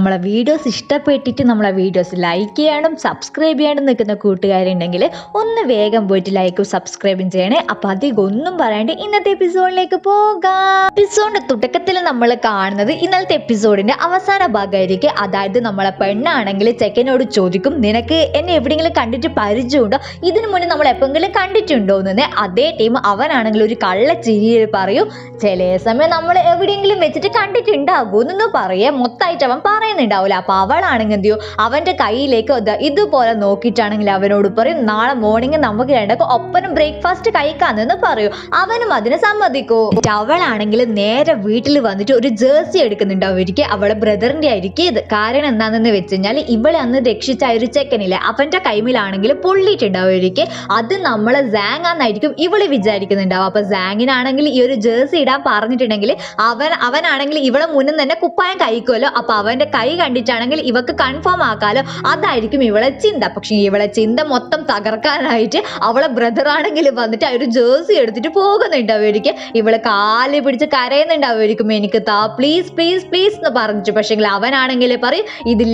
നമ്മളെ വീഡിയോസ് ഇഷ്ടപ്പെട്ടിട്ട് നമ്മളെ videos like ചെയ്യാനും സബ്സ്ക്രൈബ് ചെയ്യാനും നിൽക്കുന്ന കൂട്ടുകാരുണ്ടെങ്കിൽ ഒന്ന് വേഗം പോയിട്ട് ലൈക്കും സബ്സ്ക്രൈബും ചെയ്യണേ. അപ്പം അധികം ഒന്നും പറയാണ്ട് ഇന്നത്തെ എപ്പിസോഡിലേക്ക് പോകാം. എപ്പിസോഡിന്റെ തുടക്കത്തിൽ നമ്മൾ കാണുന്നത് ഇന്നലത്തെ എപ്പിസോഡിന്റെ അവസാന ഭാഗമായിരിക്കും. അതായത് നമ്മളെ പെണ്ണാണെങ്കിൽ ചെക്കനോട് ചോദിക്കും, നിനക്ക് എന്നെ എവിടെയെങ്കിലും കണ്ടിട്ട് പരിചയമുണ്ടോ, ഇതിനു മുന്നേ നമ്മൾ എപ്പോഴെങ്കിലും കണ്ടിട്ടുണ്ടോ എന്ന്. അതേ ടൈം അവനാണെങ്കിൽ ഒരു കള്ളച്ചിരിയിൽ പറയും, ചില സമയം നമ്മൾ എവിടെയെങ്കിലും വെച്ചിട്ട് കണ്ടിട്ടുണ്ടാകുമെന്ന് പറയേ. മൊത്തമായിട്ട് അവൻ പറയുന്നുണ്ടാവില്ല. അപ്പൊ അവളാണെങ്കിൽ എന്ത് ചെയ്യും, അവന്റെ കയ്യിലേക്ക് ഇതുപോലെ നോക്കിയിട്ടാണെങ്കിൽ അവനോട് പറയും, നാളെ മോർണിംഗ് നമുക്ക് രണ്ടൊക്കെ ഒപ്പനും ബ്രേക്ക്ഫാസ്റ്റ് കഴിക്കാന്നെന്ന് പറയും. അവനും അതിന് സമ്മതിക്കൂ. അവളാണെങ്കിൽ നേരെ വീട്ടിൽ വന്നിട്ട് ഒരു ജേഴ്സി എടുക്കുന്നുണ്ട്. അവർക്ക് അവളെ ബ്രദറിന്റെ ആയിരിക്കും ഇത്. കാരണം എന്താണെന്ന് വെച്ച് കഴിഞ്ഞാൽ ഇവളെ അന്ന് രക്ഷിച്ച ഒരു ചെക്കനില്ലേ, അവന്റെ കൈമിലാണെങ്കിൽ പൊള്ളിയിട്ടുണ്ടാവുമായിരിക്കും. അത് നമ്മളെ സാങ്ങാന്നായിരിക്കും ഇവള് വിചാരിക്കുന്നുണ്ടാവും. അപ്പൊ സാങ്ങിനാണെങ്കിൽ ഈ ഒരു ജേഴ്സി ഇടാൻ പറഞ്ഞിട്ടുണ്ടെങ്കിൽ അവനാണെങ്കിൽ ഇവളെ മുന്നിൽ തന്നെ കുപ്പായം കഴിക്കുമല്ലോ. അപ്പൊ അവന്റെ കൈ കണ്ടിട്ടാണെങ്കിൽ ഇവക്ക് കൺഫേം ആക്കാലോ, അതായിരിക്കും ഇവളെ ചിന്ത. പക്ഷെ ഇവളെ ചിന്ത മൊത്തം തകർക്കാനായിട്ട് അവളെ ബ്രദർ ആണെങ്കിൽ വന്നിട്ട് ആ ഒരു ജേഴ്സി എടുത്തിട്ട് പോകുന്നുണ്ടാവുമായിരിക്കും. ഇവളെ കാല് പിടിച്ച് കരയുന്നുണ്ടാവുമായിരിക്കും, എനിക്ക് താ പ്ലീസ് പ്ലീസ് പ്ലീസ് എന്ന് പറഞ്ഞിട്ട്. പക്ഷെ അവനാണെങ്കിൽ പറയും, ഇത്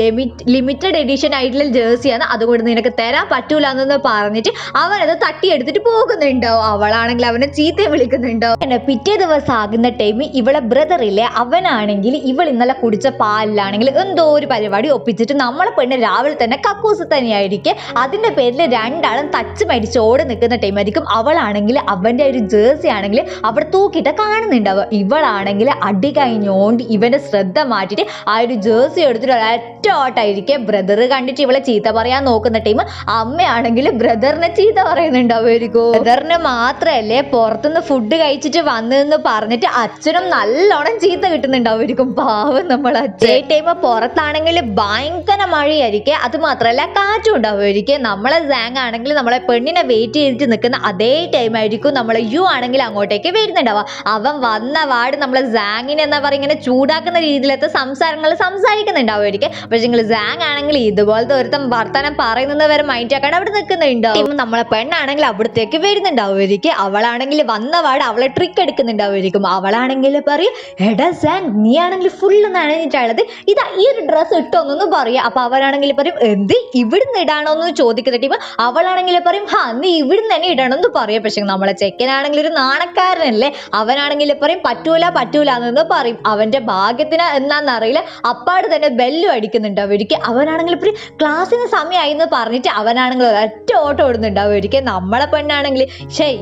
ലിമിറ്റഡ് എഡിഷൻ ആയിട്ടുള്ള ജേഴ്സിയാണ്, അതുകൊണ്ട് നിനക്ക് തരാൻ പറ്റൂല എന്ന് പറഞ്ഞിട്ട് അവനത് തട്ടിയെടുത്തിട്ട് പോകുന്നുണ്ടാവും. അവളാണെങ്കിൽ അവനെ ചീത്ത വിളിക്കുന്നുണ്ടാവും. പിന്നെ പിറ്റേ ദിവസം ആകുന്ന ടൈമിൽ ഇവളെ ബ്രദർ ഇല്ലേ, അവനാണെങ്കിൽ ഇവൾ ഇന്നലെ കുടിച്ച പാലിലാണെങ്കിൽ എന്തോ ഒരു പരിപാടി ഒപ്പിച്ചിട്ട് നമ്മളെ പെണ്ണ് രാവിലെ തന്നെ കക്കൂസ് തന്നെയായിരിക്കും. അതിന്റെ പേരിൽ രണ്ടാളും തച്ച് മരിച്ച് ഓടി നിൽക്കുന്ന ടൈമായിരിക്കും. അവളാണെങ്കിൽ അവന്റെ ഒരു ജേഴ്സി ആണെങ്കിൽ അവിടെ തൂക്കിയിട്ട് കാണുന്നുണ്ടാവുക. ഇവളാണെങ്കിൽ അടി കഴിഞ്ഞോണ്ട് ഇവന്റെ ശ്രദ്ധ മാറ്റിയിട്ട് ആ ഒരു ജേഴ്സി എടുത്തിട്ട് ഒരൊറ്റ ഓട്ടായിരിക്കും. ബ്രദർ കണ്ടിട്ട് ഇവളെ ചീത്ത പറയാൻ നോക്കുന്ന ടൈം അമ്മയാണെങ്കിൽ ബ്രദറിനെ ചീത്ത പറയുന്നുണ്ടാവുമായിരിക്കും. ബ്രദറിന് മാത്രല്ലേ പുറത്തുനിന്ന് ഫുഡ് കഴിച്ചിട്ട് വന്നതെന്ന് പറഞ്ഞിട്ട് അച്ഛനും നല്ലോണം ചീത്ത കിട്ടുന്നുണ്ടാവുമായിരിക്കും. പാവം നമ്മൾ അച്ഛൻ. ടൈം പുറത്താണെങ്കിൽ ഭയങ്കര മഴയായിരിക്കും. അത് മാത്രമല്ല കാറ്റും ഉണ്ടാവുമായിരിക്കും. നമ്മളെ സാങ് ആണെങ്കിൽ നമ്മളെ പെണ്ണിനെ വെയിറ്റ് ചെയ്തിട്ട് നിൽക്കുന്ന അതേ ടൈം ആയിരിക്കും നമ്മളെ യു ആണെങ്കിൽ അങ്ങോട്ടേക്ക് വരുന്നുണ്ടാവുക. അവൻ വന്ന വാട് നമ്മളെ സാങ്ങിനെ എന്താ പറയുക, ഇങ്ങനെ ചൂടാക്കുന്ന രീതിയിലത്തെ സംസാരങ്ങൾ സംസാരിക്കുന്നുണ്ടാവുമായിരിക്കും. പക്ഷെ നിങ്ങൾ സാങ് ആണെങ്കിൽ ഇതുപോലത്തെ ഒരുത്തം വർത്തമാനം പറയുന്നത് വരെ മൈൻഡ് ആക്കാണ്ട് അവിടെ നിൽക്കുന്നുണ്ടാവും. നമ്മളെ പെണ്ണാണെങ്കിൽ അവിടത്തേക്ക് വരുന്നുണ്ടാവുമായിരിക്കും. അവളാണെങ്കിൽ വന്ന വാട് അവളെ ട്രിക്ക് എടുക്കുന്നുണ്ടാവുമായിരിക്കും. അവളാണെങ്കിൽ പറയും, എടാ സാങ് നീ ആണെങ്കിൽ ഫുള്ള് നനഞ്ഞിട്ടുള്ളത്, ഇതാ ഈ ഒരു ഡ്രസ്സ് ഇട്ടോന്നു പറയാ. അപ്പൊ അവരാണെങ്കിൽ പറയും, എന്ത് ഇവിടുന്ന് ഇടാണോന്ന് ചോദിക്കുന്ന ടീം അവളാണെങ്കിൽ പറയും, ഹാ നീ ഇവിടുന്ന് തന്നെ ഇടണമെന്ന് പറയാം. പക്ഷെ നമ്മളെ ചെക്കനാണെങ്കിൽ ഒരു നാണക്കാരനല്ലേ, അവനാണെങ്കിൽ പറയും പറ്റൂല പറ്റൂല എന്ന് പറയും. അവന്റെ ഭാഗ്യത്തിന് എന്നാന്നറിയില്ല അപ്പാട് തന്നെ ബെല്ലും അടിക്കുന്നുണ്ട് അവർക്ക്. അവനാണെങ്കിൽ പറയും ക്ലാസ്സിന് സമയമായി എന്ന് പറഞ്ഞിട്ട് അവനാണെങ്കിൽ ഒരൊറ്റ ഓട്ടം ഓടുന്നുണ്ടാവുമായിരിക്കും. നമ്മളെ പെണ്ണാണെങ്കിൽ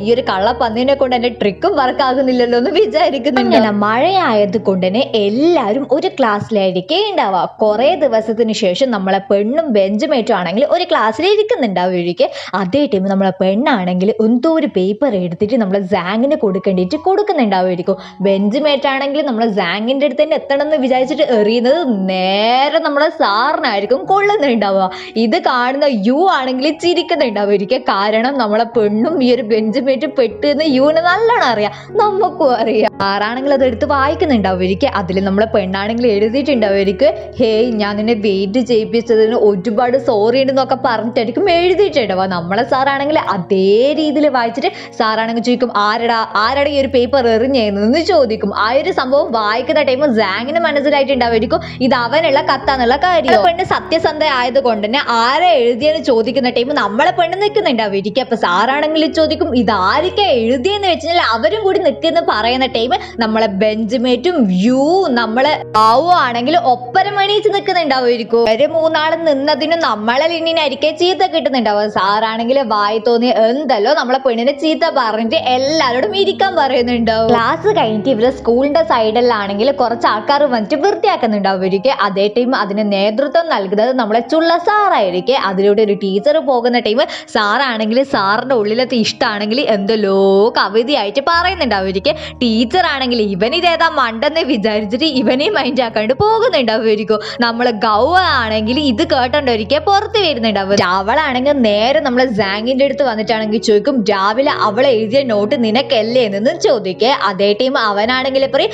ഈ ഒരു കള്ളപ്പന്നിനെ കൊണ്ട് എന്റെ ട്രിക്കും വർക്ക് ആകുന്നില്ലല്ലോ എന്ന് വിചാരിക്കുന്നുണ്ട്. മഴയായത് കൊണ്ട് തന്നെ എല്ലാവരും ഒരു ക്ലാസ്സിലായിരിക്കും ഉണ്ടാവുക. കുറെ ദിവസത്തിന് ശേഷം നമ്മളെ പെണ്ണും ബെഞ്ചുമേറ്റും ആണെങ്കിൽ ഒരു ക്ലാസ്സിൽ ഇരിക്കുന്നുണ്ടാവുമായിരിക്കും. അതേ ടൈം നമ്മളെ പെണ്ണാണെങ്കിൽ എന്തോ ഒരു പേപ്പർ എടുത്തിട്ട് നമ്മളെ സാങ്ങിന് കൊടുക്കുന്നുണ്ടാവുമായിരിക്കും. ബെഞ്ചുമേറ്റ് ആണെങ്കിൽ നമ്മളെ സാങ്ങിന്റെ അടുത്ത് തന്നെ എത്തണം എന്ന് വിചാരിച്ചിട്ട് എറിയുന്നത് നേരെ നമ്മളെ സാറിനായിരിക്കും കൊള്ളുന്നുണ്ടാവുക. ഇത് കാണുന്ന യു ആണെങ്കിൽ ചിരിക്കുന്നുണ്ടാവുമായിരിക്കും. കാരണം നമ്മളെ പെണ്ണും ഈ ഒരു ബെഞ്ചുമേറ്റ് പെട്ടെന്ന് യുവിന് നല്ലോണം അറിയാം, നമുക്കും അറിയാം. സാറാണെങ്കിൽ അത് എടുത്ത് വായിക്കുന്നുണ്ടാവുമായിരിക്കും. അതിൽ നമ്മളെ പെണ്ണാണെങ്കിൽ എഴുതിയിട്ടുണ്ടാവുമായിരിക്കും, ഹേയ് ഞാൻ നിന്നെ വെയിറ്റ് ചെയ്യിപ്പിച്ചതിന് ഒരുപാട് സോറി ഉണ്ടെന്നൊക്കെ പറഞ്ഞിട്ടായിരിക്കും എഴുതിയിട്ടുണ്ടാവുക. നമ്മളെ സാറാണെങ്കിൽ അതേ രീതിയിൽ വായിച്ചിട്ട് സാറാണെങ്കിൽ ചോദിക്കും, ആരടാ ഈ ഒരു പേപ്പർ എറിഞ്ഞെന്ന് ചോദിക്കും. ആ ഒരു സംഭവം വായിക്കുന്ന ടൈം സാങ്ങിന് മനസ്സിലായിട്ടുണ്ടാവുമായിരിക്കും ഇത് അവനുള്ള കത്താന്നുള്ള കാര്യം. പെണ്ണ് സത്യസന്ധ ആയതുകൊണ്ട് തന്നെ ആരെ എഴുതിയെന്ന് ചോദിക്കുന്ന ടൈം നമ്മളെ പെണ്ണ് നിൽക്കുന്നുണ്ടാവുമായിരിക്കും. അപ്പൊ സാറാണെങ്കിൽ ചോദിക്കും, ഇത് ആരൊക്കെ എഴുതിയെന്ന് വെച്ചാൽ അവരും കൂടി നിൽക്കുന്ന പറയുന്ന ടൈം നമ്മളെ ബെഞ്ചുമേറ്റും യു നമ്മളെ ആവോ ആണെങ്കിൽ ഒപ്പരം എണീച്ച് നിൽക്കുന്നുണ്ടാവുമായിരിക്കും. ഒരു മൂന്നാളും നിന്നതിനും നമ്മളെ ലിന്നിനായിരിക്കും ചീത്ത കിട്ടുന്നുണ്ടാവും. സാറാണെങ്കിൽ വായി തോന്നി എന്തല്ലോ നമ്മളെ പെണ്ണിനെ ചീത്ത പറഞ്ഞിട്ട് എല്ലാവരോടും ഇരിക്കാൻ പറയുന്നുണ്ടാവും. ക്ലാസ് കഴിഞ്ഞിട്ട് ഇവരെ സ്കൂളിന്റെ സൈഡിലാണെങ്കിൽ കുറച്ച് ആൾക്കാർ വന്നിട്ട് വൃത്തിയാക്കുന്നുണ്ടാവുമായിരിക്കും. അതേ ടൈം അതിന് നേതൃത്വം നൽകുന്നത് നമ്മളെ ചുള്ള സാറായിരിക്കും. അതിലൂടെ ഒരു ടീച്ചർ പോകുന്ന ടൈം സാറാണെങ്കിൽ സാറിന്റെ ഉള്ളിലത്തെ ഇഷ്ടമാണെങ്കിൽ എന്തല്ലോ കവിതയായിട്ട് പറയുന്നുണ്ടാവുമായിരിക്കും. ടീച്ചർ ആണെങ്കിൽ ഇവനിതേതാ മണ്ടെന്ന് വിചാരിച്ചിട്ട് ഇവനെ മൈൻഡ് ആക്കാണ്ട് പോകുന്നുണ്ടാവുമായിരിക്കും. നമ്മളെ ഗൗ ആണെങ്കിൽ ഇത് കേട്ടോണ്ടൊരിക്കൽ പുറത്ത് വരുന്നുണ്ടാവും. അവളാണെങ്കിൽ നേരെ നമ്മളെ സാങ്ങിന്റെ അടുത്ത് വന്നിട്ടാണെങ്കിൽ ചോദിക്കും, രാവിലെ അവളെ എഴുതിയ നോട്ട് നിനക്കല്ലേ എന്ന് ചോദിക്കേ. അതേ ടൈം അവനാണെങ്കിൽ പറയും,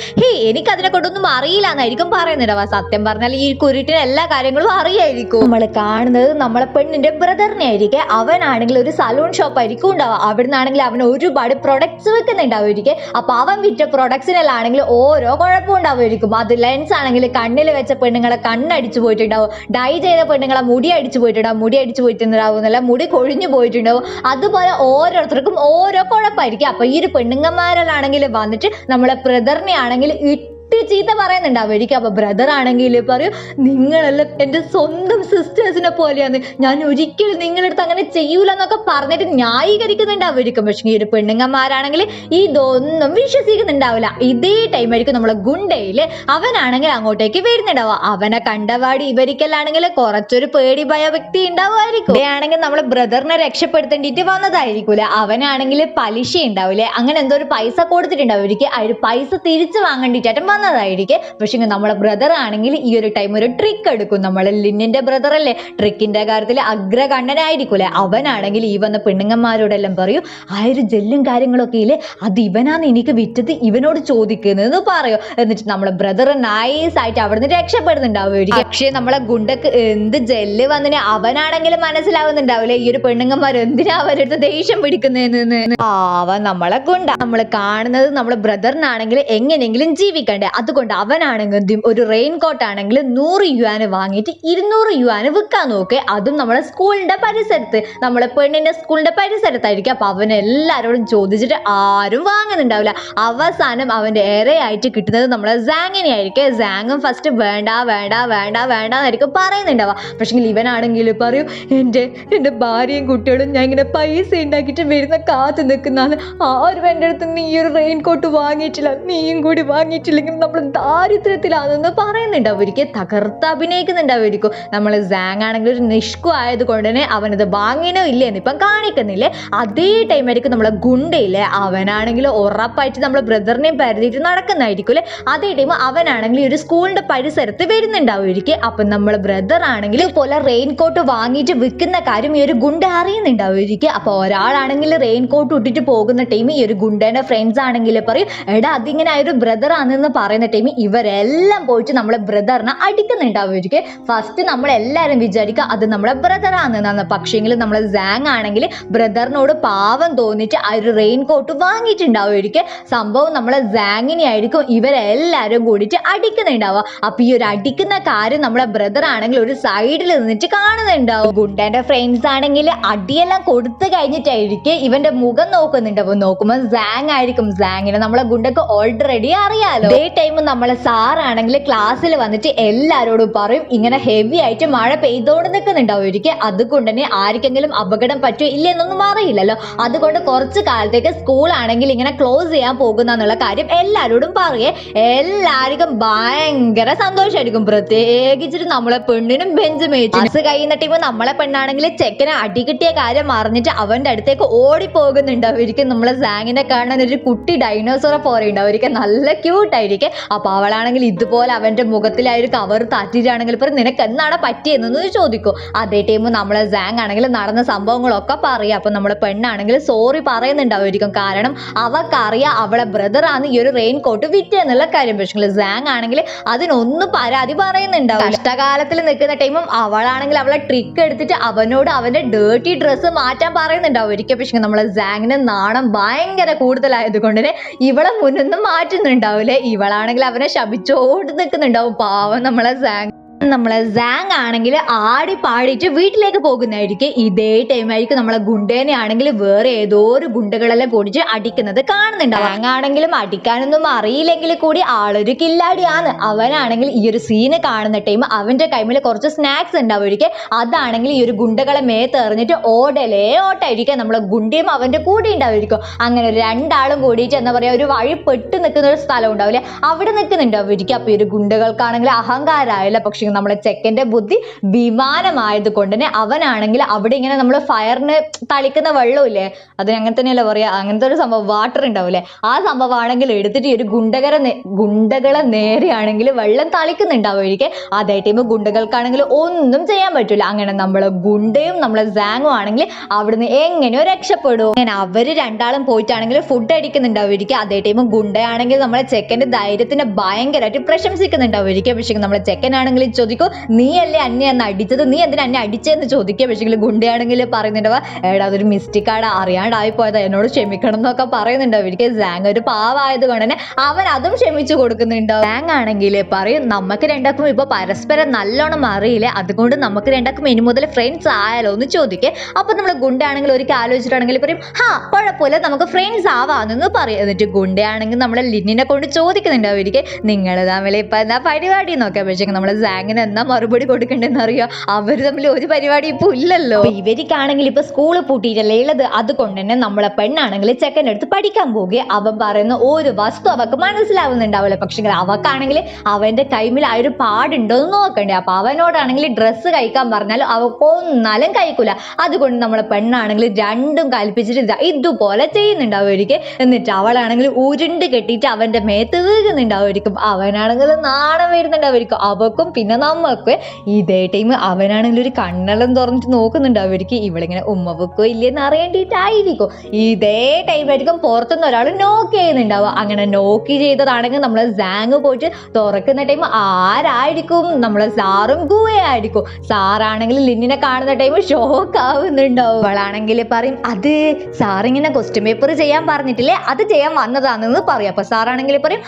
എനിക്ക് അതിനെ കൊണ്ടൊന്നും അറിയില്ല എന്നായിരിക്കും പറയുന്നുണ്ടാവുക. സത്യം പറഞ്ഞാൽ ഈ കുരുട്ടിന് എല്ലാ കാര്യങ്ങളും അറിയായിരിക്കും. നമ്മൾ കാണുന്നത് നമ്മളെ പെണ്ണിന്റെ ബ്രദറിനെ ആയിരിക്കും. അവനാണെങ്കിൽ ഒരു സലൂൺ ഷോപ്പ് ആയിരിക്കും ഉണ്ടാവുക. അവിടെ നിന്നാണെങ്കിൽ അവൻ ഒരുപാട് പ്രൊഡക്ട്സ് വെക്കുന്നുണ്ടാവുമായിരിക്കും. അപ്പൊ അവൻ വിറ്റ പ്രൊഡക്ട്സിനെല്ലാണെങ്കിൽ ഓരോ കുഴപ്പം ഉണ്ടാവുമായിരിക്കും. അത് ലെൻസ് ആണെങ്കിൽ കണ്ണിൽ വെച്ച പെണ്ണുങ്ങളെ കണ്ണടിച്ചു പോയിട്ടുണ്ടാവും, ഡൈ ചെയ്ത പെണ്ണുങ്ങളെ മുടി അടിച്ചു പോയിട്ടുണ്ടാവും, മുടി അടിച്ചു പോയിട്ടുണ്ടാവും എന്നല്ല, മുടി കൊഴിഞ്ഞു പോയിട്ടുണ്ടാവും. അതുപോലെ ഓരോരുത്തർക്കും ഓരോ കുഴപ്പമായിരിക്കും. അപ്പൊ ഈ ഒരു പെണ്ണുങ്ങന്മാരിലാണെങ്കിൽ വന്നിട്ട് നമ്മളെ ബ്രദറിനെ ആണെങ്കിൽ ചീത്ത പറയുന്നുണ്ടാവുമായിരിക്കും. അപ്പൊ ബ്രദർ ആണെങ്കിൽ പറയും, നിങ്ങളെല്ലാം എൻ്റെ സ്വന്തം സിസ്റ്റേഴ്സിനെ പോലെയാണ്, ഞാൻ ഒരിക്കലും നിങ്ങളടുത്ത് അങ്ങനെ ചെയ്യൂല എന്നൊക്കെ പറഞ്ഞിട്ട് ന്യായീകരിക്കുന്നുണ്ടാവുമായിരിക്കും. പക്ഷെ ഈ ഒരു പെണ്ണുങ്ങന്മാരാണെങ്കിൽ ഇതൊന്നും വിശ്വസിക്കുന്നുണ്ടാവില്ല. ഇതേ ടൈം ആയിരിക്കും നമ്മളെ ഗുണ്ടയില് അവനാണെങ്കിൽ അങ്ങോട്ടേക്ക് വരുന്നുണ്ടാവുക. അവനെ കണ്ടപാടി ഇവർക്കെല്ലാണെങ്കിൽ കുറച്ചൊരു പേടി ഭയ വ്യക്തി ഉണ്ടാവുമായിരിക്കും. ഇവിടെയാണെങ്കിൽ നമ്മളെ ബ്രദറിനെ രക്ഷപ്പെടുത്തേണ്ടിട്ട് വന്നതായിരിക്കൂല. അവനാണെങ്കിൽ പലിശ ഉണ്ടാവില്ലേ, അങ്ങനെ എന്തോ ഒരു പൈസ കൊടുത്തിട്ടുണ്ടാവും. ആ ഒരു പൈസ തിരിച്ചു വാങ്ങേണ്ടിട്ടായിട്ടും വന്നതായിരിക്കും. പക്ഷെ നമ്മളെ ബ്രദർ ആണെങ്കിൽ ഈ ഒരു ടൈം ഒരു ട്രിക്ക് എടുക്കും. നമ്മളെ ലിന്നിന്റെ ബ്രദർ അല്ലേ, ട്രിക്കിന്റെ കാര്യത്തിൽ അഗ്രകണ്ണനായിരിക്കൂലേ. അവനാണെങ്കിൽ ഈ വന്ന പെണ്ണുങ്ങന്മാരോടെല്ലാം പറയും, ആ ഒരു ജെല്ലും കാര്യങ്ങളൊക്കെ ഇല്ലേ, അത് ഇവനാണ് എനിക്ക് വിറ്റത്, ഇവനോട് ചോദിക്കുന്നത് പറയോ. എന്നിട്ട് നമ്മളെ ബ്രദർ നൈസ് ആയിട്ട് അവിടെ നിന്ന് രക്ഷപ്പെടുന്നുണ്ടാവും. പക്ഷേ നമ്മളെ ഗുണ്ടക്ക് എന്ത് ജെല്ല് വന്നിന് അവനാണെങ്കിൽ മനസ്സിലാവുന്നുണ്ടാവില്ലേ, ഈ ഒരു പെണ്ണുങ്ങന്മാർ എന്തിനാ അവരടുത്ത് ദേഷ്യം പിടിക്കുന്നതെന്ന്. അവൻ നമ്മളെ ഗുണ്ട. നമ്മൾ കാണുന്നത് നമ്മളെ ബ്രദറിനാണെങ്കിൽ എങ്ങനെയെങ്കിലും ജീവിക്കണ്ടേ, അതുകൊണ്ട് അവനാണെങ്കിൽ ഒരു റെയിൻ കോട്ട് ആണെങ്കിൽ 100 യുവാന് വാങ്ങിയിട്ട് 200 യുവാന് വിൽക്കാൻ നോക്കെ. അതും നമ്മളെ സ്കൂളിന്റെ പരിസരത്ത്, നമ്മളെ പെണ്ണിന്റെ സ്കൂളിന്റെ പരിസരത്തായിരിക്കും. അപ്പൊ അവൻ എല്ലാരോടും ചോദിച്ചിട്ട് ആരും വാങ്ങുന്നുണ്ടാവില്ല. അവസാനം അവന്റെ ഏറെയായിട്ട് കിട്ടുന്നത് നമ്മളെ സാങ്ങിനെ ആയിരിക്കും. സാങ്ങും ഫസ്റ്റ് വേണ്ട വേണ്ട വേണ്ട വേണ്ട എന്നായിരിക്കും പറയുന്നുണ്ടാവുക. പക്ഷെ ഇവനാണെങ്കിൽ പറയും, എൻ്റെ ഭാര്യയും കുട്ടികളും ഞാൻ ഇങ്ങനെ പൈസ ഉണ്ടാക്കിയിട്ട് വരുന്ന കാത്തു നിൽക്കുന്നതാണ്, ആരും എൻ്റെ അടുത്ത് നീ ഒരു റെയിൻ കോട്ട് വാങ്ങിയിട്ടില്ല, നീയും കൂടി വാങ്ങിയിട്ടില്ലെങ്കിൽ നമ്മൾ ദാരിദ്ര്യത്തിലാണെന്ന് പറയുന്നുണ്ടാവും. ഒരിക്കൽ തകർത്ത് അഭിനയിക്കുന്നുണ്ടാവുമായിരിക്കും. നമ്മൾ സാങ് ആണെങ്കിൽ ഒരു നിഷ്കു ആയത് കൊണ്ട് തന്നെ അവനത് വാങ്ങിനോ ഇല്ലേന്ന് ഇപ്പം കാണിക്കുന്നില്ലേ. അതേ ടൈം ആയിരിക്കും നമ്മളെ ഗുണ്ടയില്ലേ, അവനാണെങ്കിൽ ഉറപ്പായിട്ട് നമ്മളെ ബ്രദറിനെയും പരിധിയിട്ട് നടക്കുന്നതായിരിക്കും അല്ലേ. അതേ ടൈം അവനാണെങ്കിൽ ഒരു സ്കൂളിന്റെ പരിസരത്ത് വരുന്നുണ്ടാവുമായിരിക്കും. അപ്പം നമ്മളെ ബ്രദർ ആണെങ്കിൽ പോലെ റെയിൻ കോട്ട് വാങ്ങിയിട്ട് വിൽക്കുന്ന കാര്യം ഈ ഒരു ഗുണ്ട അറിയുന്നുണ്ടാവുമായിരിക്കും. അപ്പൊ ഒരാളാണെങ്കിൽ റെയിൻ കോട്ട് ഇട്ടിട്ട് പോകുന്ന ടൈം ഈ ഒരു ഗുണ്ടേന്റെ ഫ്രണ്ട്സ് ആണെങ്കിൽ പറയും, എടാ അതിങ്ങനെ ആ ഒരു ബ്രദർ ആണെന്ന് പറയുന്ന ടൈം ഇവരെല്ലാം പോയിട്ട് നമ്മളെ ബ്രദറിനെ അടിക്കുന്നുണ്ടാവുമായിരിക്കും. ഫസ്റ്റ് നമ്മളെല്ലാരും വിചാരിക്കുക അത് നമ്മളെ ബ്രദർ ആണെന്നാണ്. പക്ഷേങ്കിൽ നമ്മളെ സാങ് ആണെങ്കിൽ ബ്രദറിനോട് പാവം തോന്നിട്ട് ആ ഒരു റെയിൻ കോട്ട് വാങ്ങിയിട്ടുണ്ടാവുമായിരിക്കും. സംഭവം നമ്മളെ സാങ്ങിനെ ആയിരിക്കും ഇവരെല്ലാരും കൂടിയിട്ട് അടിക്കുന്നുണ്ടാവുക. അപ്പൊ ഈ ഒരു അടിക്കുന്ന കാര്യം നമ്മളെ ബ്രദർ ആണെങ്കിൽ ഒരു സൈഡിൽ നിന്നിട്ട് കാണുന്നുണ്ടാവും. ഗുണ്ടന്റെ ഫ്രണ്ട്സ് ആണെങ്കിൽ അടിയെല്ലാം കൊടുത്തു കഴിഞ്ഞിട്ടായിരിക്കും ഇവന്റെ മുഖം നോക്കുന്നുണ്ടാവും. നോക്കുമ്പോൾ സാങ് ആയിരിക്കും. സാങ്ങിനെ നമ്മളെ ഗുണ്ടക്ക് ഓൾറെഡി അറിയാലോ. ഡേ ടൈം നമ്മളെ സാറാണെങ്കിൽ ക്ലാസ്സിൽ വന്നിട്ട് എല്ലാരോടും പറയും, ഇങ്ങനെ ഹെവി ആയിട്ട് മഴ പെയ്തോണ്ട് നിൽക്കുന്നുണ്ടാവുമായിരിക്കും. അതുകൊണ്ട് തന്നെ ആർക്കെങ്കിലും അപകടം പറ്റുമോ ഇല്ലെന്നൊന്നും അറിയില്ലല്ലോ. അതുകൊണ്ട് കുറച്ച് കാലത്തേക്ക് സ്കൂൾ ആണെങ്കിൽ ഇങ്ങനെ ക്ലോസ് ചെയ്യാൻ പോകുന്നുള്ള കാര്യം എല്ലാരോടും പറയേ. എല്ലാവർക്കും ഭയങ്കര സന്തോഷമായിരിക്കും. പ്രത്യേകിച്ചിട്ട് നമ്മളെ പെണ്ണിനും ബെഞ്ചുമേറ്റും. ബസ് കഴിയുന്ന ടൈം നമ്മളെ പെണ്ണാണെങ്കിൽ ചെക്കനെ അടി കിട്ടിയ കാര്യം അറിഞ്ഞിട്ട് അവന്റെ അടുത്തേക്ക് ഓടി പോകുന്നുണ്ടാവുമായിരിക്കും. നമ്മളെ സാങ്ങിനെ കാണാൻ ഒരു കുട്ടി ഡൈനോസറെ പോലെ ഉണ്ടാവുമായിരിക്കും, നല്ല ക്യൂട്ടായിരിക്കും. അപ്പൊ അവളാണെങ്കിൽ ഇതുപോലെ അവന്റെ മുഖത്തിൽ ആ ഒരു കവർ താറ്റിട്ടാണെങ്കിൽ പറയും, നിനക്ക് എന്നാണ് പറ്റിയെന്നു ചോദിക്കും. അതേ ടൈം നമ്മളെ സാങ് ആണെങ്കിൽ നടന്ന സംഭവങ്ങളൊക്കെ പറയാം. അപ്പൊ നമ്മളെ പെണ്ണാണെങ്കിൽ സോറി പറയുന്നുണ്ടാവുമായിരിക്കും. കാരണം അവക്കറിയാം അവളെ ബ്രദർ ആണ് ഈ ഒരു റെയിൻ കോട്ട് വിറ്റെന്നുള്ള കാര്യം. പക്ഷേ സാങ് ആണെങ്കിൽ അതിനൊന്നും പരാതി പറയുന്നുണ്ടാവും. കഷ്ടകാലത്തിൽ നിൽക്കുന്ന ടൈമും അവളാണെങ്കിൽ അവളെ ട്രിക്ക് എടുത്തിട്ട് അവനോട് അവന്റെ ഡേർട്ടി ഡ്രസ്സ് മാറ്റാൻ പറയുന്നുണ്ടാവുമായിരിക്കും. പക്ഷെ നമ്മളെ സാങ്ങിന് നാണം ഭയങ്കര കൂടുതലായത് കൊണ്ട് തന്നെ ഇവളെ മുന്നൊന്നും മാറ്റുന്നുണ്ടാവില്ലേ. ഇവളാണെങ്കിൽ അവനെ ശപിച്ചോട് നിൽക്കുന്നുണ്ടാവും പാവം നമ്മളെ സാങ്. നമ്മളെ സാങ് ആണെങ്കിൽ ആടി പാടിയിട്ട് വീട്ടിലേക്ക് പോകുന്നതായിരിക്കും. ഇതേ ടൈം ആയിരിക്കും നമ്മളെ ഗുണ്ടേനെ ആണെങ്കിൽ വേറെ ഏതോ ഒരു ഗുണ്ടകളെല്ലാം കൂടിച്ച് അടിക്കുന്നത് കാണുന്നുണ്ടാവും. സാങ് ആണെങ്കിലും അടിക്കാനൊന്നും അറിയില്ലെങ്കിൽ കൂടി ആളൊരു കില്ലാടിയാണ്. അവനാണെങ്കിൽ ഈ ഒരു സീന് കാണുന്ന ടൈം അവന്റെ കൈമിൽ കുറച്ച് സ്നാക്സ് ഉണ്ടാവുമായിരിക്കും. അതാണെങ്കിൽ ഈ ഒരു ഗുണ്ടകളെ മേത്തെറിഞ്ഞിട്ട് ഓടലേ ഓട്ടായിരിക്കും. നമ്മളെ ഗുണ്ടയും അവന്റെ കൂടെ ഉണ്ടാവുമായിരിക്കും. അങ്ങനെ രണ്ടാളും കൂടിയിട്ട് എന്താ പറയാ ഒരു വഴി പെട്ട് നിൽക്കുന്ന ഒരു സ്ഥലം ഉണ്ടാവില്ലേ, അവിടെ നിൽക്കുന്നുണ്ടാവുമായിരിക്കും. അപ്പൊ ഈ ഒരു ഗുണ്ടകൾക്കാണെങ്കിൽ അഹങ്കാരമായില്ല. പക്ഷെ നമ്മളെ ചെക്കന്റെ ബുദ്ധി വിമാനമായത് കൊണ്ട് തന്നെ അവനാണെങ്കിൽ അവിടെ ഇങ്ങനെ നമ്മൾ ഫയറിന് തളിക്കുന്ന വെള്ളമില്ലേ, അതിന് അങ്ങനെ തന്നെയല്ല പറയാ, അങ്ങനത്തെ ഒരു സംഭവം വാട്ടർ ഉണ്ടാവില്ലേ, ആ സംഭവം ആണെങ്കിൽ എടുത്തിട്ട് ഈ ഒരു ഗുണ്ടകളെ നേരെയാണെങ്കിൽ വെള്ളം തളിക്കുന്നുണ്ടാവുമായിരിക്കും. അതേ ടൈം ഗുണ്ടകൾക്കാണെങ്കിൽ ഒന്നും ചെയ്യാൻ പറ്റില്ല. അങ്ങനെ നമ്മളെ ഗുണ്ടയും നമ്മളെ സാങ്ങും ആണെങ്കിൽ അവിടുന്ന് എങ്ങനെയോ രക്ഷപ്പെടും. അങ്ങനെ അവര് രണ്ടാളും പോയിട്ടാണെങ്കിൽ ഫുഡ് അടിക്കുന്നുണ്ടാവുമായിരിക്കും. അതേ ടൈം ഗുണ്ടയാണെങ്കിൽ നമ്മളെ ചെക്കന്റെ ധൈര്യത്തിന് ഭയങ്കരമായിട്ട് പ്രശംസിക്കുന്നുണ്ടാവുമായിരിക്കും. പക്ഷേ നമ്മളെ ചെക്കനാണെങ്കിൽ ചോദിക്കും നീ അല്ലേ അന്നെ അന്ന് അടിച്ചത്, നീ എന്തിനാ എന്നെ അടിച്ചതെന്ന് ചോദിക്കുക. പക്ഷേ ഗുണ്ടയാണെങ്കിൽ പറയുന്നുണ്ടാവുക എടാ അതൊരു മിസ്റ്റേക്കാണ്, അറിയാണ്ടായി പോയതാ, എന്നോട് ക്ഷമിക്കണം എന്നൊക്കെ പറയുന്നുണ്ടാവും. എനിക്ക് സാങ് ഒരു പാവായത് കൊണ്ട് തന്നെ അവൻ അതും ക്ഷമിച്ചു കൊടുക്കുന്നുണ്ടാവും. സാങ് ആണെങ്കിൽ പറയും നമുക്ക് രണ്ടാക്കും ഇപ്പൊ പരസ്പരം നല്ലോണം അറിയില്ലേ, അതുകൊണ്ട് നമുക്ക് രണ്ടാക്കും ഇനി മുതൽ ഫ്രണ്ട്സ് ആയാലോ എന്ന് ചോദിക്കേ. അപ്പൊ നമ്മള് ഗുണ്ടയാണെങ്കിൽ ഒരിക്കൽ ആലോചിച്ചിട്ടാണെങ്കിൽ പറയും കുഴപ്പമില്ല നമുക്ക് ഫ്രണ്ട്സ് ആവാന്ന് പറയും. എന്നിട്ട് ഗുണ്ടയാണെങ്കിൽ നമ്മളെ ലിന്നിനെ കൊണ്ട് ചോദിക്കുന്നുണ്ടാവും ഒരിക്കൽ നിങ്ങൾ തമ്മിൽ ഇപ്പൊ എന്താ പരിപാടി നോക്കാം. പക്ഷേ നമ്മളെ സാങ്ങിന് എന്നാ മറുപടി കൊടുക്കണ്ടെന്ന് അറിയോ, അവര് തമ്മിൽ ഒരു പരിപാടി ഇപ്പൊ ഇല്ലല്ലോ. ഇവർക്കാണെങ്കിൽ ഇപ്പൊ സ്കൂള് പൂട്ടിയിട്ടല്ലേ ഉള്ളത്, അതുകൊണ്ട് തന്നെ നമ്മളെ പെണ്ണാണെങ്കിൽ ചെക്കൻ്റെ അടുത്ത് പഠിക്കാൻ പോകുക. അവൻ പറയുന്ന ഒരു വസ്തു അവക്ക് മനസ്സിലാവുന്നുണ്ടാവില്ല. പക്ഷെ അവക്കാണെങ്കിൽ അവന്റെ കൈമിൽ ആ ഒരു പാടുണ്ടോ എന്ന് നോക്കണ്ടേ. അപ്പൊ അവനോടാണെങ്കിൽ ഡ്രസ്സ് കഴിക്കാൻ പറഞ്ഞാലും അവക്കൊന്നാലും കഴിക്കൂല. അതുകൊണ്ട് നമ്മളെ പെണ്ണാണെങ്കിൽ രണ്ടും കൽപ്പിച്ചിട്ട് ഇതുപോലെ ചെയ്യുന്നുണ്ടാവുമായിരിക്കും. എന്നിട്ട് അവളാണെങ്കിൽ ഉരുണ്ട് കെട്ടിയിട്ട് അവന്റെ മേത്ത് വീഴുന്നുണ്ടാവുമായിരിക്കും. അവനാണെങ്കിൽ നാണം വരുന്നുണ്ടാവുമായിരിക്കും അവക്കും പിന്നെ നമ്മൾക്ക്. ഇതേ ടൈം അവനാണെങ്കിൽ ഒരു കണ്ണെല്ലാം തുറന്നിട്ട് നോക്കുന്നുണ്ടാവുമായിരിക്കും ഇവളിങ്ങനെ ഉമ്മ വെക്കോ ഇല്ലെന്ന് അറിയേണ്ടിയിട്ടായിരിക്കും. ഇതേ ടൈമായിരിക്കും പുറത്തുനിന്ന് ഒരാൾ നോക്ക് ചെയ്യുന്നുണ്ടാവുക. അങ്ങനെ നോക്ക് ചെയ്തതാണെങ്കിൽ നമ്മളെ സാങ് പോയിട്ട് തുറക്കുന്ന ടൈം ആരായിരിക്കും, നമ്മളെ സാറും ഗുവയായിരിക്കും. സാറാണെങ്കിൽ ലിന്നിനെ കാണുന്ന ടൈം ഷോക്ക് ആവുന്നുണ്ടാവും. അവളാണെങ്കിൽ പറയും അത് സാറിങ്ങനെ ക്വസ്റ്റ്യൻ പേപ്പർ ചെയ്യാൻ പറഞ്ഞിട്ടില്ലേ, അത് ചെയ്യാൻ വന്നതാണെന്ന് പറയും. അപ്പൊ സാറാണെങ്കിൽ പറയും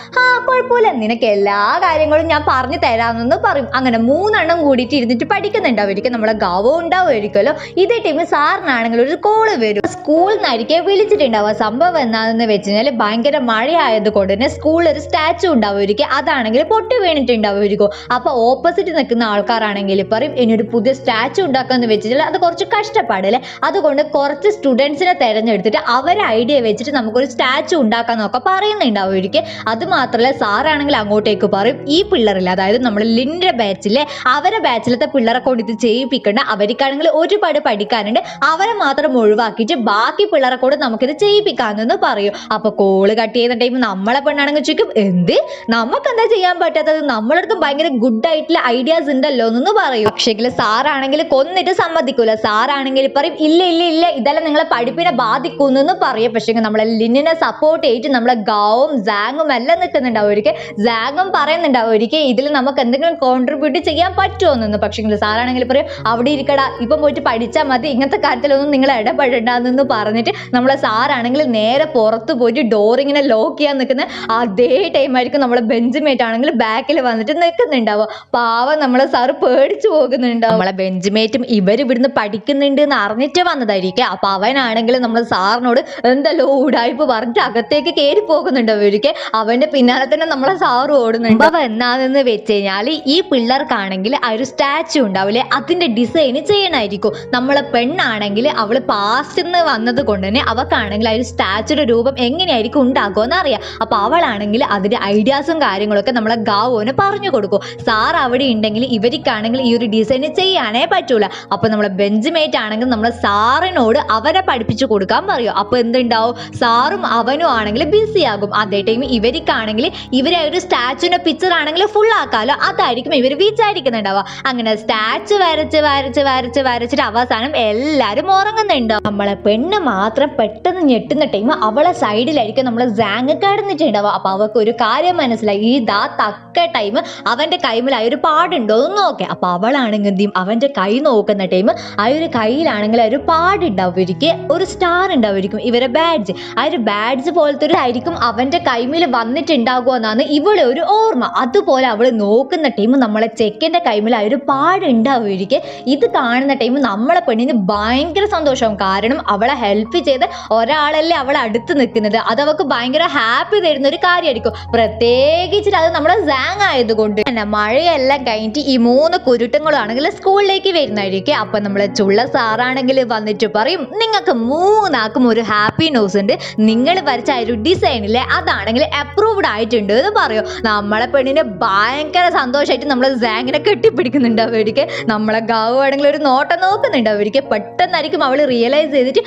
കുഴപ്പമില്ല നിനക്ക് എല്ലാ കാര്യങ്ങളും ഞാൻ പറഞ്ഞു തരാമെന്ന് പറയും. അങ്ങനെ 3 എണ്ണം കൂടിയിട്ട് ഇരുന്നിട്ട് പഠിക്കുന്നുണ്ടാവുമായിരിക്കും. നമ്മളെ ഗാവോ ഉണ്ടാവുമായിരിക്കുമല്ലോ. ഇതേ ടൈം സാറിനാണെങ്കിൽ ഒരു കോള് വരും. സ്കൂളിൽ നിന്നായിരിക്കും വിളിച്ചിട്ടുണ്ടാവുക. സംഭവം എന്താണെന്ന് വെച്ച് കഴിഞ്ഞാൽ ഭയങ്കര മഴയായത് കൊണ്ട് തന്നെ സ്കൂളിൽ ഒരു സ്റ്റാച്ചു ഉണ്ടാവുമായിരിക്കും. അതാണെങ്കിൽ പൊട്ടി വീണിട്ടുണ്ടാവുമായിരിക്കും. അപ്പൊ ഓപ്പോസിറ്റ് നിൽക്കുന്ന ആൾക്കാരാണെങ്കിൽ പറയും ഇനി ഒരു പുതിയ സ്റ്റാച്ചു ഉണ്ടാക്കാന്ന് വെച്ചാൽ അത് കുറച്ച് കഷ്ടപ്പാടല്ലേ, അതുകൊണ്ട് കുറച്ച് സ്റ്റുഡൻസിനെ തെരഞ്ഞെടുത്തിട്ട് അവരെ ഐഡിയ വെച്ചിട്ട് നമുക്കൊരു സ്റ്റാച്ചു ഉണ്ടാക്കാന്നൊക്കെ പറയുന്നുണ്ടാവുമായിരിക്കും. അത് മാത്രമല്ല സാറാണെങ്കിൽ അങ്ങോട്ടേക്ക് പറയും ഈ പിള്ളേരില്ല, അതായത് നമ്മൾ ലിന്റെ ബാച്ചിലെ അവരെ ബാച്ചിലത്തെ പിള്ളേരെ കൊണ്ട് ഇത് ചെയ്യിപ്പിക്കണ്ട, അവർക്കാണെങ്കിൽ ഒരുപാട് പഠിക്കാനുണ്ട്, അവരെ മാത്രം ഒഴിവാക്കിയിട്ട് ബാക്കി പിള്ളേരെ കൊണ്ട് നമുക്കിത് ചെയ്യിപ്പിക്കാമെന്ന് പറയും. അപ്പൊ കോള് കട്ട് ചെയ്യുന്ന ടൈം നമ്മളെ പെണ്ണാണെങ്കിൽ ചോദിക്കും എന്ത് നമുക്ക് എന്താ ചെയ്യാൻ പറ്റാത്തത്, നമ്മളടുത്ത് ഭയങ്കര ഗുഡ് ആയിട്ടുള്ള ഐഡിയാസ് ഉണ്ടല്ലോ എന്ന് പറയും. പക്ഷേ സാറാണെങ്കിൽ കൊന്നിട്ട് സമ്മതിക്കൂല. സാറാണെങ്കിൽ പറയും ഇല്ല ഇല്ല ഇല്ല ഇതെല്ലാം നിങ്ങളെ പഠിപ്പിനെ ബാധിക്കുന്നു പറയും. പക്ഷേ നമ്മളെ ലിന്നിനെ സപ്പോർട്ട് ചെയ്തിട്ട് നമ്മളെ ഗാവും സാങ്ങും എല്ലാം നിൽക്കുന്നുണ്ടാവുമായിരിക്കും. സാങ്ങും പറയുന്നുണ്ടാവുമായിരിക്കും ഇതിൽ നമുക്ക് എന്തെങ്കിലും കോൺട്രിബ്യൂട്ട് ചെയ്യാൻ പറ്റുമോന്നു. പക്ഷേ സാറാണെങ്കിൽ പറയും അവിടെ ഇരിക്കടാ ഇപ്പം പോയിട്ട് പഠിച്ചാൽ മതി, ഇങ്ങനത്തെ കാര്യത്തിലൊന്നും നിങ്ങൾ ഇടപെടണ്ടെന്ന് പറഞ്ഞിട്ട് നമ്മളെ സാറാണെങ്കിൽ നേരെ പുറത്ത് പോയിട്ട് ഡോർ ഇങ്ങനെ ലോക്ക് ചെയ്യാൻ നിൽക്കുന്ന അതേ ടൈമായിരിക്കും നമ്മളെ ബെഞ്ചിമേറ്റ് ആണെങ്കിൽ ബാക്കിൽ വന്നിട്ട് നിൽക്കുന്നുണ്ടാവുക. പാവം നമ്മളെ സാറ് പേടിച്ചു പോകുന്നുണ്ടാവും. നമ്മളെ ബെഞ്ചിമേറ്റും ഇവർ ഇവിടുന്ന് പഠിക്കുന്നുണ്ട് എന്ന് അറിഞ്ഞിട്ട് വന്നതായിരിക്കും. അപ്പൊ അവനാണെങ്കിൽ നമ്മളെ സാറിനോട് എന്തല്ലോ ഉടായ്പ് പറഞ്ഞിട്ട് അകത്തേക്ക് കയറി പോകുന്നുണ്ടാവുമായിരിക്കും. അവന്റെ പിന്നാലെ തന്നെ നമ്മളെ സാറ് ഓടുന്നുണ്ട്. അപ്പൊ എന്നാന്ന് വെച്ച് കഴിഞ്ഞാൽ ഈ പിള്ളേർക്കാണെങ്കിൽ ആ ഒരു സ്റ്റാച്ചു ഉണ്ടാവില്ലേ അതിന്റെ ഡിസൈൻ ചെയ്യണമായിരിക്കും. നമ്മളെ പെണ്ണാണെങ്കിൽ അവള് പാസ്റ്റ് നിന്ന് വന്നത് കൊണ്ട് തന്നെ അവക്കാണെങ്കിൽ ആ ഒരു സ്റ്റാച്ചുയുടെ രൂപം എങ്ങനെയായിരിക്കും ഉണ്ടാക്കുമെന്ന് അറിയാം. അപ്പൊ അവളാണെങ്കിൽ അതിന്റെ ഐഡിയാസും കാര്യങ്ങളൊക്കെ നമ്മളെ ഗാവോന് പറഞ്ഞു കൊടുക്കും. സാർ അവിടെ ഉണ്ടെങ്കിൽ ഇവർക്കാണെങ്കിൽ ഈ ഒരു ഡിസൈൻ ചെയ്യാനേ പറ്റൂല. അപ്പൊ നമ്മളെ ബെഞ്ചിമേറ്റ് ആണെങ്കിൽ നമ്മളെ സാറിനോട് അവരെ പഠിപ്പിച്ചു കൊടുക്കാൻ പറയും. അപ്പൊ എന്തുണ്ടാവും സാറും അവനും ആണെങ്കിൽ ബിസി ആകും. അതേ ടൈം ഇവർക്കാണെങ്കിൽ ഇവരെ ഒരു സ്റ്റാച്ചുവിന്റെ പിക്ചർ ആണെങ്കിൽ ഫുൾ ആക്കാലോ, അതായിരിക്കും ഇവർ വിചാരിക്കുന്നുണ്ടാവുക. അങ്ങനെ സ്റ്റാച്ചു വരച്ച് വരച്ച് വരച്ച് വരച്ചിട്ട് അവസാനം എല്ലാരും ഉറങ്ങുന്നുണ്ടാവും. നമ്മളെ പെണ്ണ് മാത്രം പെട്ടെന്ന് ഞെട്ടുന്ന ടൈം അവളെ സൈഡിലായിരിക്കും നമ്മളെ സാങ് കിടന്നിട്ടുണ്ടാവുക. അപ്പൊ അവർക്ക് ഒരു കാര്യം മനസ്സിലായി, ഇതാ തക്ക ടൈം അവന്റെ കൈമിൽ ആ ഒരു പാടുണ്ടോ എന്ന് നോക്കാം. അപ്പൊ അവളാണെങ്കിൽ എന്ത് ചെയ്യും, അവന്റെ കൈ നോക്കുന്ന ടൈം ആ ഒരു കയ്യിലാണെങ്കിൽ ആ ഒരു പാടുണ്ടാവുമായിരിക്കും, ഒരു സ്റ്റാർ ഉണ്ടാവുമായിരിക്കും ഇവരെ ബാഡ്ജ്. ആ ഒരു ബാഡ്ജ് പോലത്തെ ഒരു ആയിരിക്കും അവന്റെ കൈമിൽ വന്നിട്ടുണ്ടാകുക എന്നാണ് ഇവളെ ഒരു ഓർമ്മ. അതുപോലെ അവള് നോക്കുന്ന ടൈം നമ്മളെ ചെക്കൻ്റെ കൈമിൽ ആ ഒരു പാടുണ്ടാവുമായിരിക്കും. ഇത് കാണുന്ന ടൈം നമ്മളെ പെണ്ണിന് ഭയങ്കര സന്തോഷമാവും. കാരണം അവളെ ഹെൽപ്പ് ചെയ്ത് ഒരാളല്ലേ അവളെ അടുത്ത് നിൽക്കുന്നത്, അത് അവൾക്ക് ഭയങ്കര ഹാപ്പി തരുന്ന ഒരു കാര്യമായിരിക്കും. പ്രത്യേകിച്ചിട്ട് അത് നമ്മുടെ സാങ് ആയതുകൊണ്ട് തന്നെ മഴയെല്ലാം കഴിഞ്ഞിട്ട് ഈ 3 കുരുട്ടങ്ങളാണെങ്കിൽ സ്കൂളിലേക്ക് വരുന്നതായിരിക്കും. അപ്പൊ നമ്മളെ ചുള്ള സാറാണെങ്കിൽ വന്നിട്ട് പറയും നിങ്ങൾക്ക് 3 ആൾക്കും ഒരു ഹാപ്പി ന്യൂസ് ഉണ്ട്, നിങ്ങൾ വരച്ച ആ ഒരു ഡിസൈനില്ലേ അതാണെങ്കിൽ അപ്രൂവ്ഡ് ആയിട്ടുണ്ട് എന്ന് പറയും. നമ്മളെ പെണ്ണിനെ ഭയങ്കര സന്തോഷമായിട്ട് നമ്മളെ സാങ്ങിനെ കെട്ടിപ്പിടിക്കുന്നുണ്ടാവുമായിരിക്കും. നമ്മളെ ഗാവ് ആണെങ്കിൽ ഒരു നോട്ടം നോക്കുന്നുണ്ടാവുമായിരിക്കും. പെട്ടെന്നായിരിക്കും അവൾ റിയലൈസ് ചെയ്തിട്ട്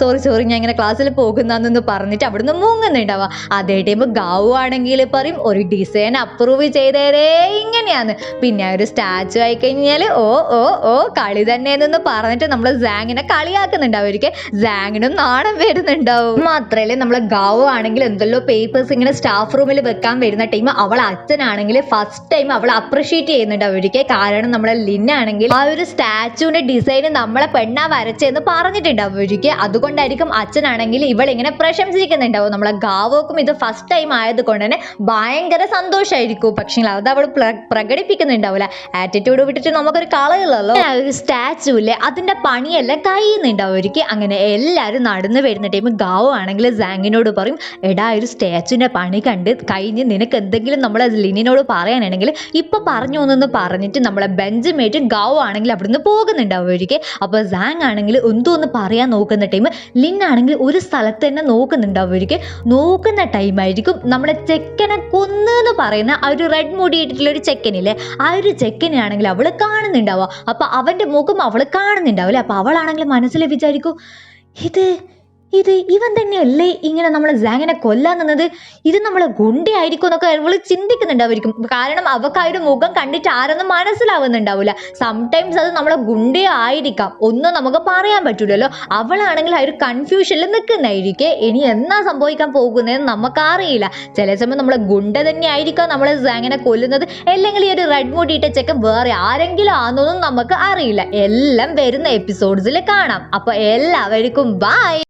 സോറി ഞാൻ ഇങ്ങനെ ക്ലാസ്സിൽ പോകുന്നെന്ന് പറഞ്ഞിട്ട് അവിടുന്ന് മുങ്ങുന്നുണ്ടാവുക. അതേ ടൈം ഗാവ് ആണെങ്കിൽ പറയും ഒരു ഡിസൈൻ അപ്രൂവ് ചെയ്തേരേ ഇങ്ങനെയാന്ന്. പിന്നെ ഒരു സ്റ്റാച്ചു ആയി കഴിഞ്ഞാൽ ഓ ഓ ഓ കളി തന്നെയെന്ന് പറഞ്ഞിട്ട് നമ്മൾ സാങ്ങിനെ കളിയാക്കുന്നുണ്ടാവും. ഒരിക്കൽ സാങ്ങിനും നാണം വരുന്നുണ്ടാവും. മാത്രമല്ല നമ്മളെ ഗാവോ ആണെങ്കിൽ എന്തെല്ലോ പേപ്പേഴ്സ് ഇങ്ങനെ സ്റ്റാഫ് റൂമിൽ വെക്കാൻ വരുന്ന ടൈം അവളെ അച്ഛനാണെങ്കിൽ ഫസ്റ്റ് ടൈം അവളെ അപ്രിഷിയേറ്റ് ചെയ്യുന്നുണ്ടാവും. ഒരിക്കൽ കാരണം നമ്മളെ ലിന്നാണെങ്കിൽ ആ ഒരു സ്റ്റാച്ചുവിന്റെ ഡിസൈൻ നമ്മളെ പെണ്ണാ വരച്ചെന്ന് പറഞ്ഞിട്ടുണ്ടാവും. ഒരിക്കൽ അതുകൊണ്ടായിരിക്കും അച്ഛനാണെങ്കിൽ ഇവളിങ്ങനെ പ്രശംസിക്കുന്നുണ്ടാവും. നമ്മളെ ഗാവോക്കും ഇത് ഫസ്റ്റ് ടൈം ആയത് കൊണ്ട് തന്നെ ഭയങ്കര സന്തോഷമായിരിക്കും. പക്ഷേ അത് അവൾ പ്രകടിപ്പിക്കുന്നുണ്ടാവില്ല. ആറ്റിറ്റ്യൂഡ് വിട്ടിട്ട് നമുക്കൊരു കളയുള്ളല്ലോ. ഒരു സ്റ്റാച്ചു ഇല്ലേ അതിന്റെ പണിയെല്ലാം കഴിയുന്നുണ്ടാവും. ഒരിക്കൽ അങ്ങനെ എല്ലാവരും നടന്നു വരുന്ന ടൈം ഗാവോ ആണെങ്കിൽ സാങ്ങിനോട് പറയും, എടാ ഒരു സ്റ്റാച്ചുവിന്റെ പണി കണ്ട് കഴിഞ്ഞ് നിനക്ക് എന്തെങ്കിലും നമ്മളെ ലിനിനോട് പറയാനാണെങ്കിൽ ഇപ്പൊ പറഞ്ഞു എന്നൊന്ന് പറഞ്ഞിട്ട് നമ്മളെ ബെഞ്ചുമേറ്റ് ഗാവോ ആണെങ്കിൽ അവിടുന്ന് പോകുന്നുണ്ടാവും. ഒരിക്കൽ അപ്പോൾ സാങ് ആണെങ്കിൽ എന്തോന്ന് പറയാൻ നോക്കുന്ന ടൈം ലിൻ ആണെങ്കിൽ ഒരു സ്ഥലത്ത് തന്നെ നോക്കുന്നുണ്ടാവും. ഒരിക്കൽ നോക്കുന്ന ടൈമായിരിക്കും നമ്മളെ ചെക്കനെ കൊന്നെന്ന് പറയുന്ന ആ ഒരു റെഡ് മുടിയിട്ടിട്ടുള്ള ഒരു ചെക്കനില്ലേ, ആ ഒരു ചെക്കനെ ആണെങ്കിൽ അവള് കാണുന്നുണ്ടാവുക. അപ്പൊ അവന്റെ മുഖം അവള് കാണുന്നുണ്ടാവില്ലേ. അപ്പൊ അവളാണെങ്കിൽ മനസ്സിൽ വിചാരിക്കും, ഇവൻ തന്നെയല്ലേ ഇങ്ങനെ നമ്മളെ സാങ്ങിനെ കൊല്ലാൻ നിന്നത്, ഇത് നമ്മളെ ഗുണ്ടയായിരിക്കും എന്നൊക്കെ അവള് ചിന്തിക്കുന്നുണ്ടായിരിക്കും. കാരണം അവൾക്ക് ആ ഒരു മുഖം കണ്ടിട്ട് ആരൊന്നും മനസ്സിലാവുന്നുണ്ടാവില്ല. സംടൈംസ് അത് നമ്മളെ ഗുണ്ടയായിരിക്കാം, ഒന്നും നമുക്ക് പറയാൻ പറ്റൂലല്ലോ. അവളാണെങ്കിൽ ആ ഒരു കൺഫ്യൂഷനിൽ നിൽക്കുന്നതായിരിക്കും. ഇനി എന്നാ സംഭവിക്കാൻ പോകുന്നതെന്ന് നമുക്കറിയില്ല. ചില സമയം നമ്മളെ ഗുണ്ട തന്നെ ആയിരിക്കാം നമ്മളെ സാങ്ങിനെ കൊല്ലുന്നത്, അല്ലെങ്കിൽ ഈ ഒരു റെഡ് മുടിയിട്ട ചെക്കൻ വേറെ ആരെങ്കിലും ആണെന്നൊന്നും നമുക്ക് അറിയില്ല. എല്ലാം വരുന്ന എപ്പിസോഡ്സിൽ കാണാം. അപ്പൊ എല്ലാവർക്കും ബൈ.